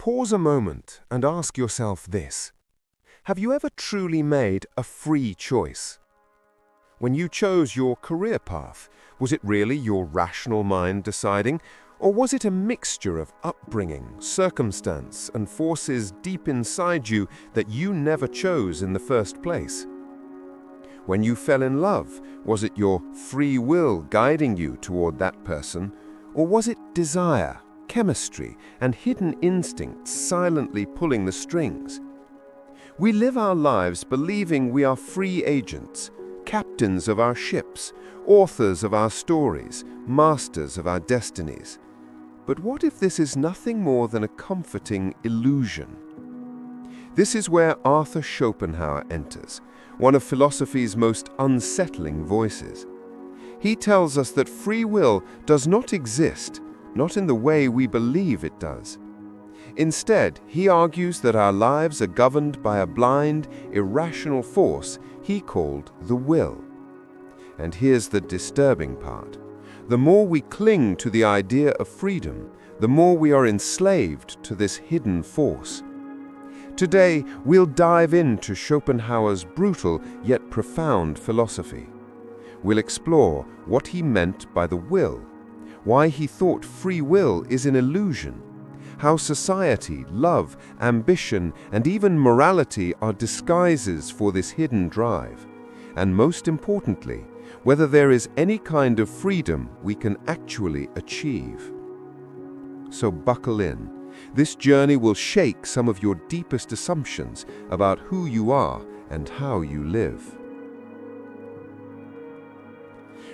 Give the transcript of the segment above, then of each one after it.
Pause a moment and ask yourself this. Have you ever truly made a free choice? When you chose your career path, was it really your rational mind deciding, or was it a mixture of upbringing, circumstance, and forces deep inside you that you never chose in the first place? When you fell in love, was it your free will guiding you toward that person, or was it desire, chemistry, and hidden instincts silently pulling the strings? We live our lives believing we are free agents, captains of our ships, authors of our stories, masters of our destinies. But what if this is nothing more than a comforting illusion? This is where Arthur Schopenhauer enters, one of philosophy's most unsettling voices. He tells us that free will does not exist, not in the way we believe it does. Instead, he argues that our lives are governed by a blind, irrational force he called the will. And here's the disturbing part. The more we cling to the idea of freedom, the more we are enslaved to this hidden force. Today, we'll dive into Schopenhauer's brutal yet profound philosophy. We'll explore what he meant by the will, why he thought free will is an illusion, how society, love, ambition, and even morality are disguises for this hidden drive, and most importantly, whether there is any kind of freedom we can actually achieve. So buckle in. This journey will shake some of your deepest assumptions about who you are and how you live.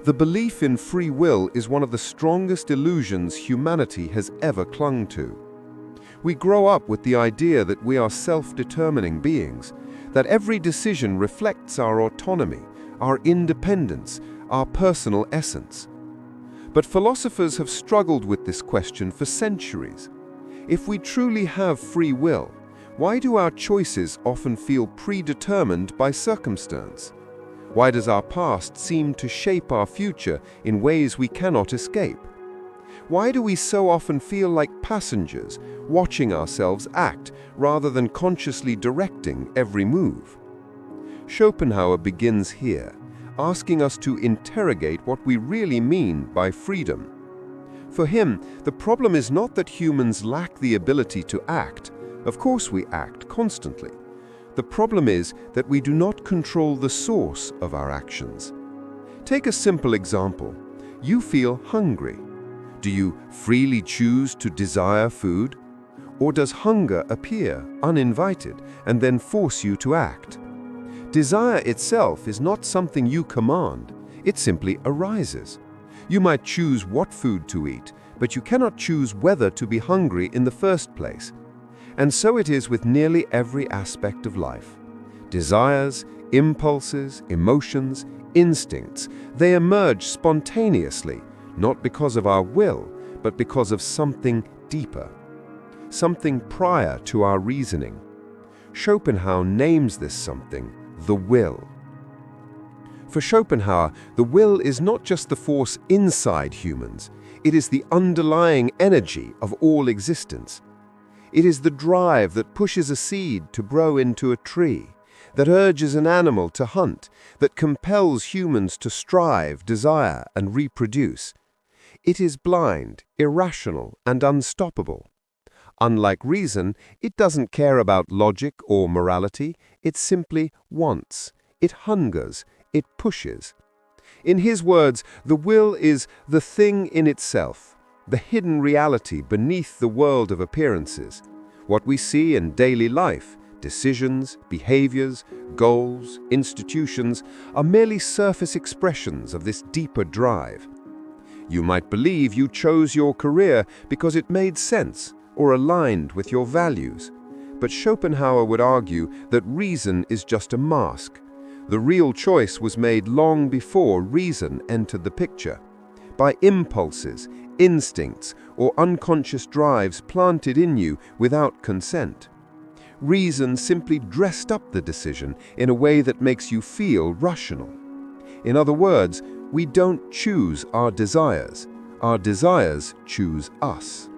The belief in free will is one of the strongest illusions humanity has ever clung to. We grow up with the idea that we are self-determining beings, that every decision reflects our autonomy, our independence, our personal essence. But philosophers have struggled with this question for centuries. If we truly have free will, why do our choices often feel predetermined by circumstance? Why does our past seem to shape our future in ways we cannot escape? Why do we so often feel like passengers, watching ourselves act rather than consciously directing every move? Schopenhauer begins here, asking us to interrogate what we really mean by freedom. For him, the problem is not that humans lack the ability to act. Of course we act constantly. The problem is that we do not control the source of our actions. Take a simple example. You feel hungry. Do you freely choose to desire food? Or does hunger appear uninvited and then force you to act? Desire itself is not something you command. It simply arises. You might choose what food to eat, but you cannot choose whether to be hungry in the first place. And so it is with nearly every aspect of life. Desires, impulses, emotions, instincts, they emerge spontaneously, not because of our will, but because of something deeper, something prior to our reasoning. Schopenhauer names this something the will. For Schopenhauer, the will is not just the force inside humans, it is the underlying energy of all existence. It is the drive that pushes a seed to grow into a tree, that urges an animal to hunt, that compels humans to strive, desire, and reproduce. It is blind, irrational, and unstoppable. Unlike reason, it doesn't care about logic or morality, it simply wants, it hungers, it pushes. In his words, the will is the thing in itself, the hidden reality beneath the world of appearances. What we see in daily life, decisions, behaviors, goals, institutions, are merely surface expressions of this deeper drive. You might believe you chose your career because it made sense or aligned with your values. But Schopenhauer would argue that reason is just a mask. The real choice was made long before reason entered the picture, by impulses, instincts, or unconscious drives planted in you without consent. Reason simply dressed up the decision in a way that makes you feel rational. In other words, we don't choose our desires choose us.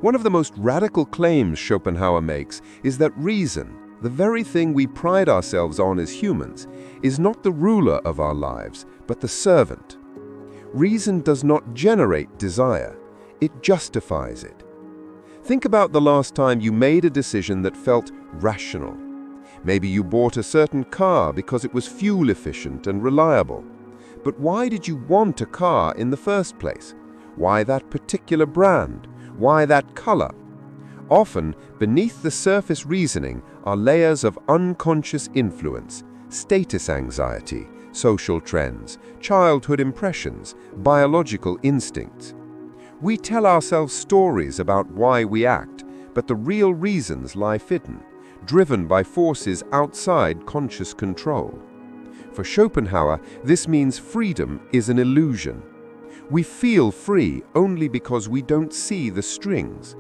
One of the most radical claims Schopenhauer makes is that reason, the very thing we pride ourselves on as humans, is not the ruler of our lives, but the servant. Reason does not generate desire, it justifies it. Think about the last time you made a decision that felt rational. Maybe you bought a certain car because it was fuel efficient and reliable. But why did you want a car in the first place? Why that particular brand? Why that color? Often, beneath the surface reasoning are layers of unconscious influence, status anxiety, social trends, childhood impressions, biological instincts. We tell ourselves stories about why we act, but the real reasons lie hidden, driven by forces outside conscious control. For Schopenhauer, this means freedom is an illusion. We feel free only because we don't see the strings.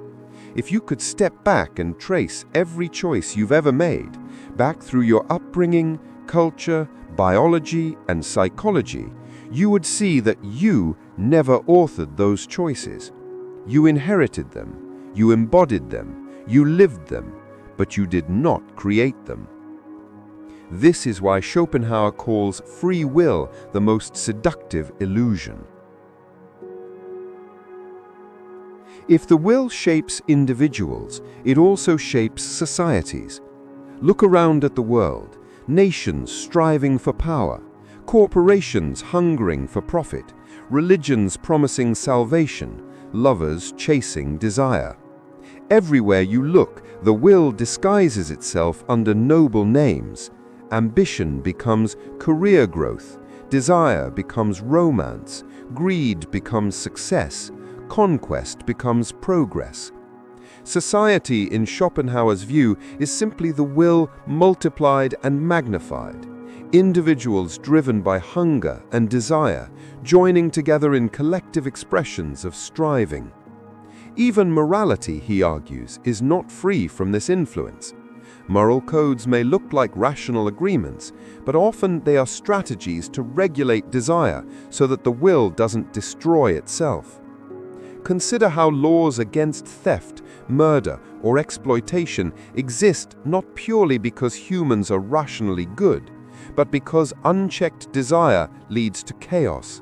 If you could step back and trace every choice you've ever made, back through your upbringing, culture, biology, and psychology, you would see that you never authored those choices. You inherited them, you embodied them, you lived them, but you did not create them. This is why Schopenhauer calls free will the most seductive illusion. If the will shapes individuals, it also shapes societies. Look around at the world, nations striving for power, corporations hungering for profit, religions promising salvation, lovers chasing desire. Everywhere you look, the will disguises itself under noble names. Ambition becomes career growth, desire becomes romance, greed becomes success, conquest becomes progress. Society, in Schopenhauer's view, is simply the will multiplied and magnified. Individuals driven by hunger and desire, joining together in collective expressions of striving. Even morality, he argues, is not free from this influence. Moral codes may look like rational agreements, but often they are strategies to regulate desire so that the will doesn't destroy itself. Consider how laws against theft, murder, or exploitation exist not purely because humans are rationally good, but because unchecked desire leads to chaos.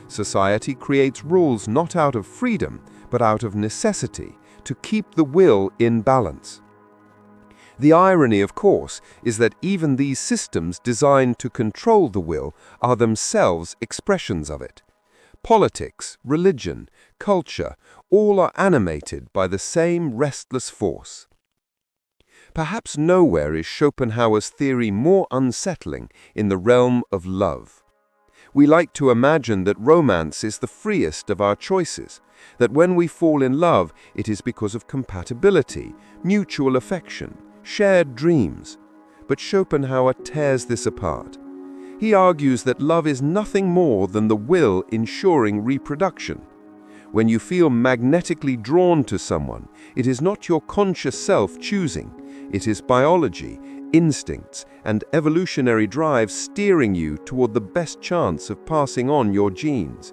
Society creates rules not out of freedom, but out of necessity, to keep the will in balance. The irony, of course, is that even these systems designed to control the will are themselves expressions of it. Politics, religion, culture, all are animated by the same restless force. Perhaps nowhere is Schopenhauer's theory more unsettling in the realm of love. We like to imagine that romance is the freest of our choices, that when we fall in love, it is because of compatibility, mutual affection, shared dreams. But Schopenhauer tears this apart. He argues that love is nothing more than the will ensuring reproduction. When you feel magnetically drawn to someone, it is not your conscious self choosing. It is biology, instincts, and evolutionary drives steering you toward the best chance of passing on your genes.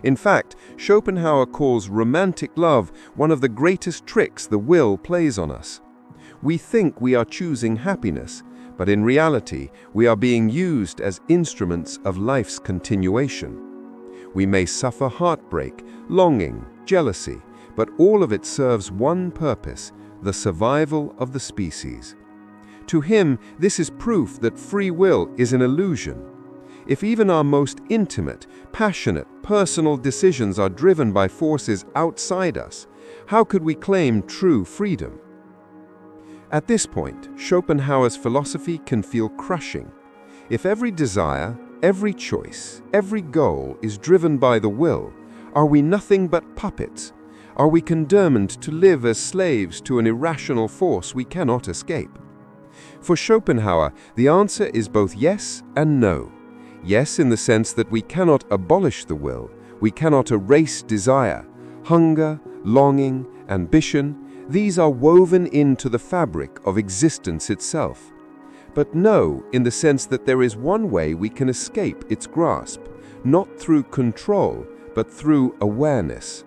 In fact, Schopenhauer calls romantic love one of the greatest tricks the will plays on us. We think we are choosing happiness, but in reality, we are being used as instruments of life's continuation. We may suffer heartbreak, longing, jealousy, but all of it serves one purpose: the survival of the species. To him, this is proof that free will is an illusion. If even our most intimate, passionate, personal decisions are driven by forces outside us, how could we claim true freedom? At this point, Schopenhauer's philosophy can feel crushing. If every desire, every choice, every goal is driven by the will, are we nothing but puppets? Are we condemned to live as slaves to an irrational force we cannot escape? For Schopenhauer, the answer is both yes and no. Yes, in the sense that we cannot abolish the will, we cannot erase desire. Hunger, longing, ambition, these are woven into the fabric of existence itself. But no, in the sense that there is one way we can escape its grasp, not through control, but through awareness.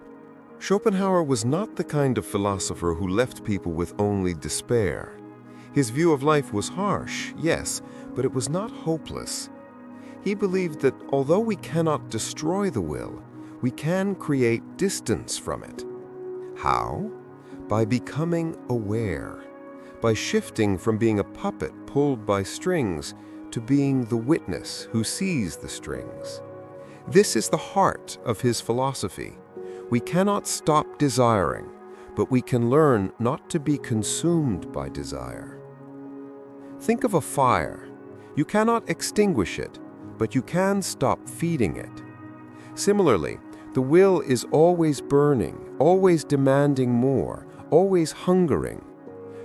Schopenhauer was not the kind of philosopher who left people with only despair. His view of life was harsh, yes, but it was not hopeless. He believed that although we cannot destroy the will, we can create distance from it. How? By becoming aware, by shifting from being a puppet pulled by strings to being the witness who sees the strings. This is the heart of his philosophy. We cannot stop desiring, but we can learn not to be consumed by desire. Think of a fire. You cannot extinguish it, but you can stop feeding it. Similarly, the will is always burning, always demanding more, always hungering.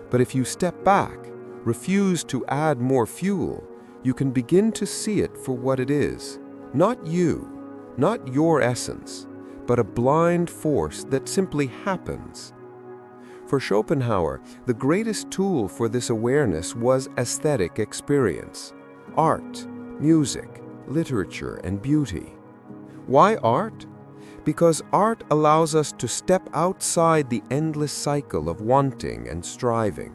But if you step back, refuse to add more fuel, you can begin to see it for what it is. Not you, not your essence, but a blind force that simply happens. For Schopenhauer, the greatest tool for this awareness was aesthetic experience. Art, music, literature, and beauty. Why art? Because art allows us to step outside the endless cycle of wanting and striving.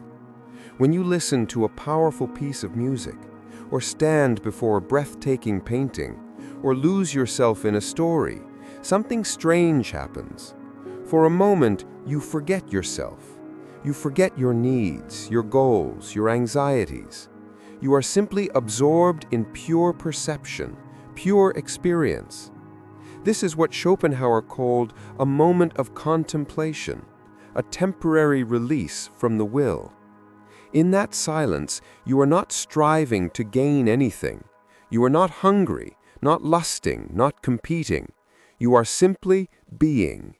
When you listen to a powerful piece of music, or stand before a breathtaking painting, or lose yourself in a story, something strange happens. For a moment, you forget yourself. You forget your needs, your goals, your anxieties. You are simply absorbed in pure perception, pure experience. This is what Schopenhauer called a moment of contemplation, a temporary release from the will. In that silence, you are not striving to gain anything. You are not hungry, not lusting, not competing. You are simply being.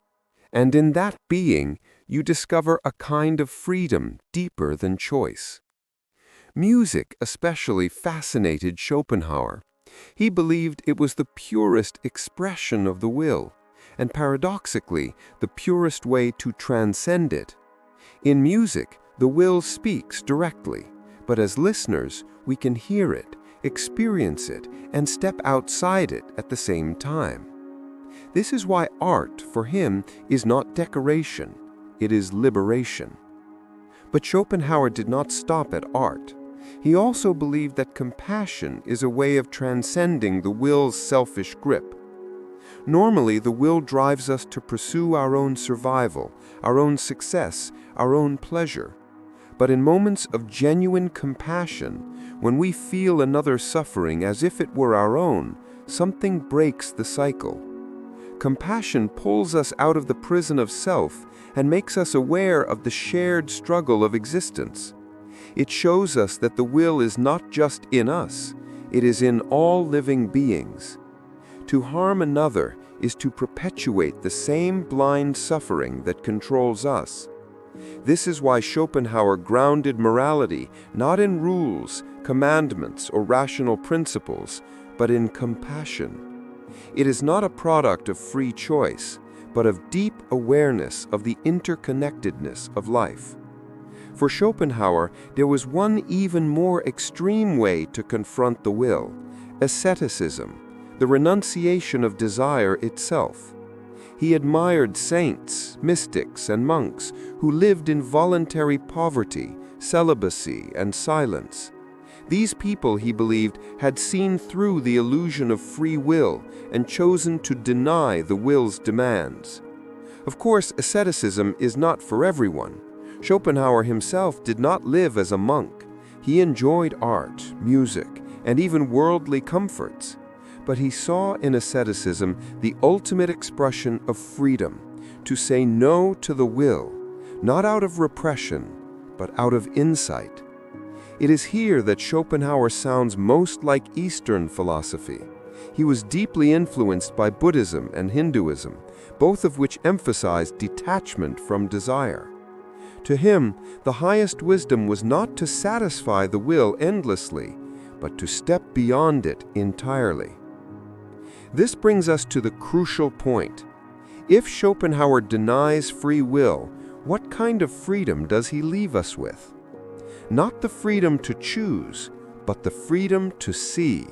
And in that being, you discover a kind of freedom deeper than choice. Music especially fascinated Schopenhauer. He believed it was the purest expression of the will, and paradoxically, the purest way to transcend it. In music, the will speaks directly, but as listeners, we can hear it, experience it, and step outside it at the same time. This is why art, for him, is not decoration, it is liberation. But Schopenhauer did not stop at art. He also believed that compassion is a way of transcending the will's selfish grip. Normally, the will drives us to pursue our own survival, our own success, our own pleasure. But in moments of genuine compassion, when we feel another suffering as if it were our own, something breaks the cycle. Compassion pulls us out of the prison of self and makes us aware of the shared struggle of existence. It shows us that the will is not just in us, it is in all living beings. To harm another is to perpetuate the same blind suffering that controls us. This is why Schopenhauer grounded morality not in rules, commandments, or rational principles, but in compassion. It is not a product of free choice, but of deep awareness of the interconnectedness of life. For Schopenhauer, there was one even more extreme way to confront the will: asceticism, the renunciation of desire itself. He admired saints, mystics, and monks who lived in voluntary poverty, celibacy, and silence. These people, he believed, had seen through the illusion of free will and chosen to deny the will's demands. Of course, asceticism is not for everyone. Schopenhauer himself did not live as a monk. He enjoyed art, music, and even worldly comforts. But he saw in asceticism the ultimate expression of freedom, to say no to the will, not out of repression, but out of insight. It is here that Schopenhauer sounds most like Eastern philosophy. He was deeply influenced by Buddhism and Hinduism, both of which emphasized detachment from desire. To him, the highest wisdom was not to satisfy the will endlessly, but to step beyond it entirely. This brings us to the crucial point. If Schopenhauer denies free will, what kind of freedom does he leave us with? Not the freedom to choose, but the freedom to see.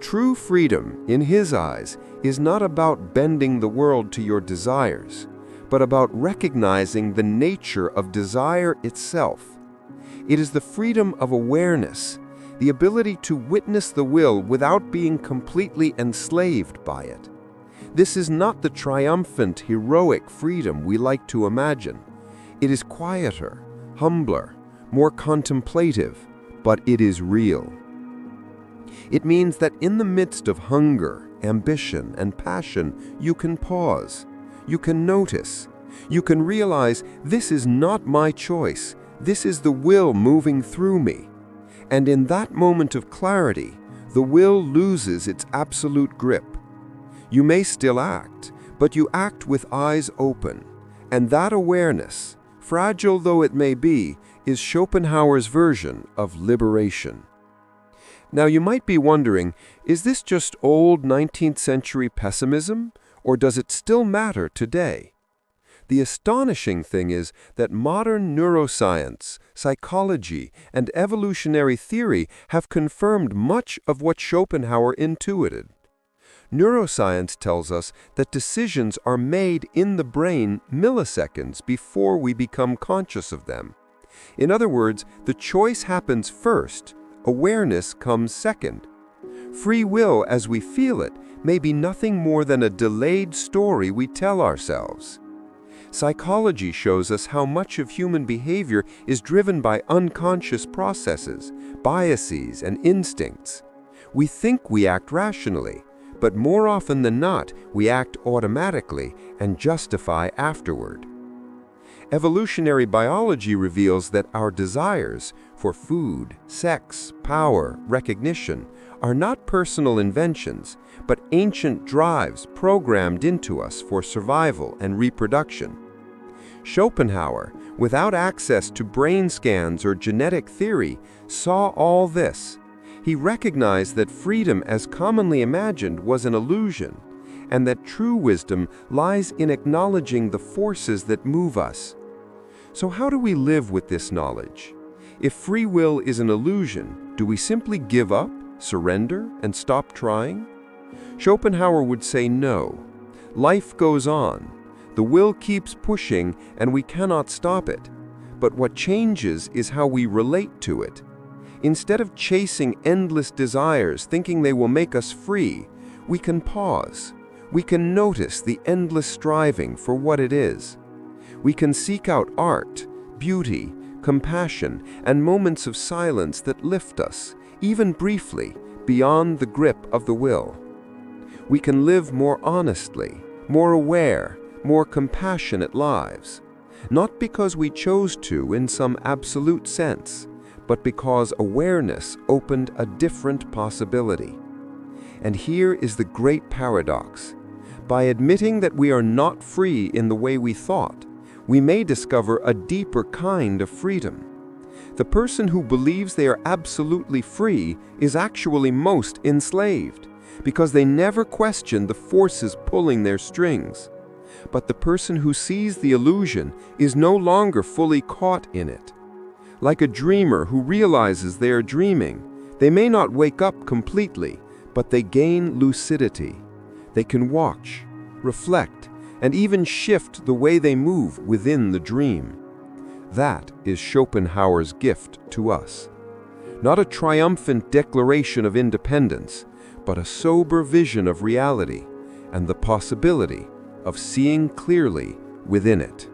True freedom, in his eyes, is not about bending the world to your desires, but about recognizing the nature of desire itself. It is the freedom of awareness, the ability to witness the will without being completely enslaved by it. This is not the triumphant, heroic freedom we like to imagine. It is quieter, humbler, more contemplative, but it is real. It means that in the midst of hunger, ambition, and passion, you can pause, you can notice, you can realize this is not my choice, this is the will moving through me. And in that moment of clarity, the will loses its absolute grip. You may still act, but you act with eyes open, and that awareness, fragile though it may be, is Schopenhauer's version of liberation. Now you might be wondering, is this just old 19th century pessimism, or does it still matter today? The astonishing thing is that modern neuroscience, psychology, and evolutionary theory have confirmed much of what Schopenhauer intuited. Neuroscience tells us that decisions are made in the brain milliseconds before we become conscious of them. In other words, the choice happens first, awareness comes second. Free will, as we feel it, may be nothing more than a delayed story we tell ourselves. Psychology shows us how much of human behavior is driven by unconscious processes, biases, and instincts. We think we act rationally, but more often than not, we act automatically and justify afterward. Evolutionary biology reveals that our desires for food, sex, power, recognition are not personal inventions, but ancient drives programmed into us for survival and reproduction. Schopenhauer, without access to brain scans or genetic theory, saw all this. He recognized that freedom as commonly imagined was an illusion, and that true wisdom lies in acknowledging the forces that move us. So how do we live with this knowledge? If free will is an illusion, do we simply give up, surrender, and stop trying? Schopenhauer would say no. Life goes on. The will keeps pushing, and we cannot stop it. But what changes is how we relate to it. Instead of chasing endless desires thinking they will make us free, we can pause. We can notice the endless striving for what it is. We can seek out art, beauty, compassion, and moments of silence that lift us, even briefly, beyond the grip of the will. We can live more honestly, more aware, more compassionate lives, not because we chose to in some absolute sense, but because awareness opened a different possibility. And here is the great paradox. By admitting that we are not free in the way we thought, we may discover a deeper kind of freedom. The person who believes they are absolutely free is actually most enslaved, because they never question the forces pulling their strings. But the person who sees the illusion is no longer fully caught in it. Like a dreamer who realizes they are dreaming, they may not wake up completely, but they gain lucidity. They can watch, reflect, and even shift the way they move within the dream. That is Schopenhauer's gift to us. Not a triumphant declaration of independence, but a sober vision of reality and the possibility of seeing clearly within it.